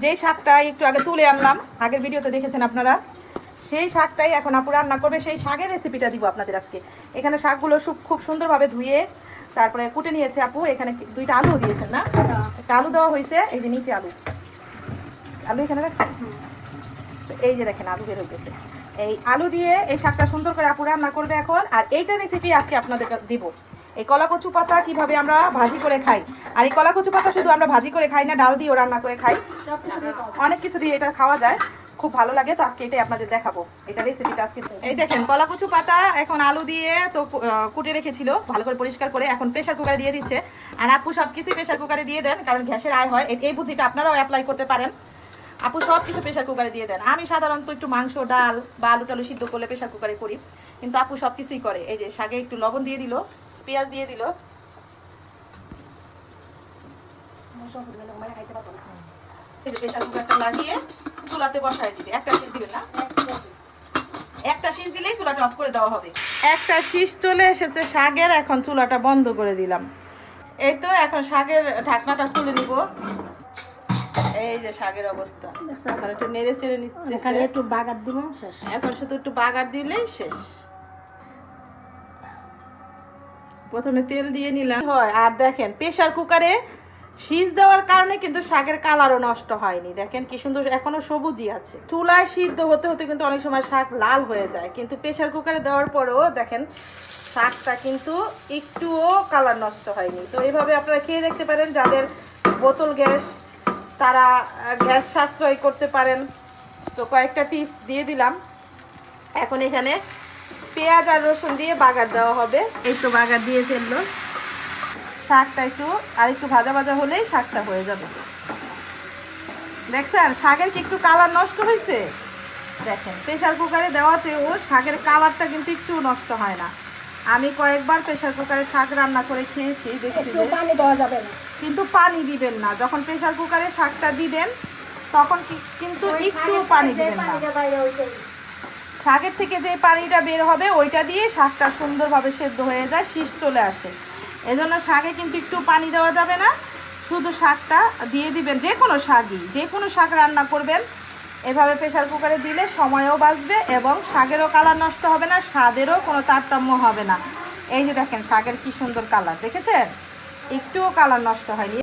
যেই শাকটাই একটু আগে তুলে আনলাম, আগের ভিডিওতে দেখেছেন আপনারা, সেই শাকটাই এখন আপু রান্না করবে। সেই শাকের রেসিপিটা দিব আপনাদের আজকে। এখানে শাকগুলো খুব সুন্দরভাবে ধুয়ে তারপরে কুটে নিয়েছে আপু। এখানে 2টা আলু দিয়েছেন না? একটা আলু দেওয়া হয়েছে, এই যে নিচে আলু এখানে রাখছেন। এই যে দেখেন আলু বের হইতেছে। এই আলু দিয়ে এই শাকটা সুন্দর করে আপু রান্না করবে এখন। আর এইটা রেসিপি আজকে আপনাদের দিব। এই কলা কচু পাতা কিভাবে আমরা ভাজি করে খাই। আর এই কলা কচু পাতা শুধু আমরা ভাজি করে খাই না, ডাল দিয়েও রান্না করে খাই, অনেক কিছু দিয়ে এটা খাওয়া যায়, খুব ভালো লাগে। তো আজকে এটাই আপনাদের দেখাবো, এটা রেসিপিটা আজকে। এই দেখেন কলা কচু পাতা এখন আলু দিয়ে তো কুটে রেখেছিল ভালো করে পরিষ্কার করে, এখন প্রেসার কুকারে দিয়ে দিচ্ছে। আর আপু সবকিছু প্রেসার কুকারে দিয়ে দেন, কারণ গ্যাসের আয় হয়। এই বুদ্ধিটা আপনারাও অ্যাপ্লাই করতে পারেন। আপু সব কিছু প্রেসার কুকারে দিয়ে দেন। আমি সাধারণত একটু মাংস, ডাল বা আলু টালু সিদ্ধ করলে প্রেসার কুকারে করি, কিন্তু আপু সব কিছুই করে। এই যে শাকে একটু লবণ দিয়ে দিল, পেঁয়াজ দিয়ে দিল, প্রেসার কুকারটা লাগিয়ে চুলাতে বসায় দিবে। একটা শীষ দিবেন না, একটা শীষ দিলেই চুলাটা অফ করে দেওয়া হবে। একটা শীষ চলে এসেছে শাকের, এখন চুলাটা বন্ধ করে দিলাম। এই তো এখন শাকের ঢাকনাটা খুলে নিব। এই যে শাকের অবস্থা, একটু নেড়ে চেড়ে নিতে, একটু বাগার দিব শেষ। এখন শুধু একটু বাগার দিলেই শেষ। প্রথমে তেল দিয়ে নিলাম হয়। আর দেখেন প্রেসার কুকারে শীষ দেওয়ার কারণে কিন্তু শাকের কালারও নষ্ট হয়নি। দেখেন কি সুন্দর এখনো সবুজই আছে। চুলায় সিদ্ধ হতে হতে কিন্তু অনেক সময় শাক লাল হয়ে যায়, কিন্তু প্রেসার কুকারে দেওয়ার পরেও দেখেন শাকটা কিন্তু একটুও কালার নষ্ট হয়নি। তো এইভাবে আপনারা খেয়ে দেখতে পারেন। যাদের বোতল গ্যাস, তারা গ্যাস সাশ্রয় করতে পারেন। তো কয়েকটা টিপস দিয়ে দিলাম। এখন এখানে পেঁয়াজ আর রসুন দিয়ে বাগার দেওয়া হবে। এই তো বাগার দিয়ে ফেললো। শাকটা একটু ভাজা ভাজা হলেই শাকটা হয়ে যাবে। দেখছেন শাকের কি একটু কালার নষ্ট হয়েছে? দেখেন প্রেসার কুকারে দেওয়াতেও শাকের কালারটা কিন্তু একটু নষ্ট হয় না। আমি কয়েকবার প্রেসার কুকারে শাক রান্না করে খেয়েছি, দেখছি পানি দেওয়া যাবে না, কিন্তু পানি দিবেন না। যখন প্রেসার কুকারে শাকটা দিবেন তখন কিন্তু একটু পানি দিবেন না। শাকের থেকে যে পানিটা বের হবে ওইটা দিয়ে শাকটা সুন্দরভাবে সেদ্ধ হয়ে যায়, শীষ চলে আসে। এজন্য শাকে কিন্তু একটু পানি দেওয়া যাবে না, শুধু শাকটা দিয়ে দিবেন। যে কোনো শাক রান্না করবেন এভাবে প্রেসার কুকারে দিলে সময়ও বাঁচবে এবং শাকেরও কালার নষ্ট হবে না, স্বাদেরও কোনো তারতম্য হবে না। এই যে দেখেন শাকের কি সুন্দর কালার, দেখেছেন? একটুও কালার নষ্ট হয়নি।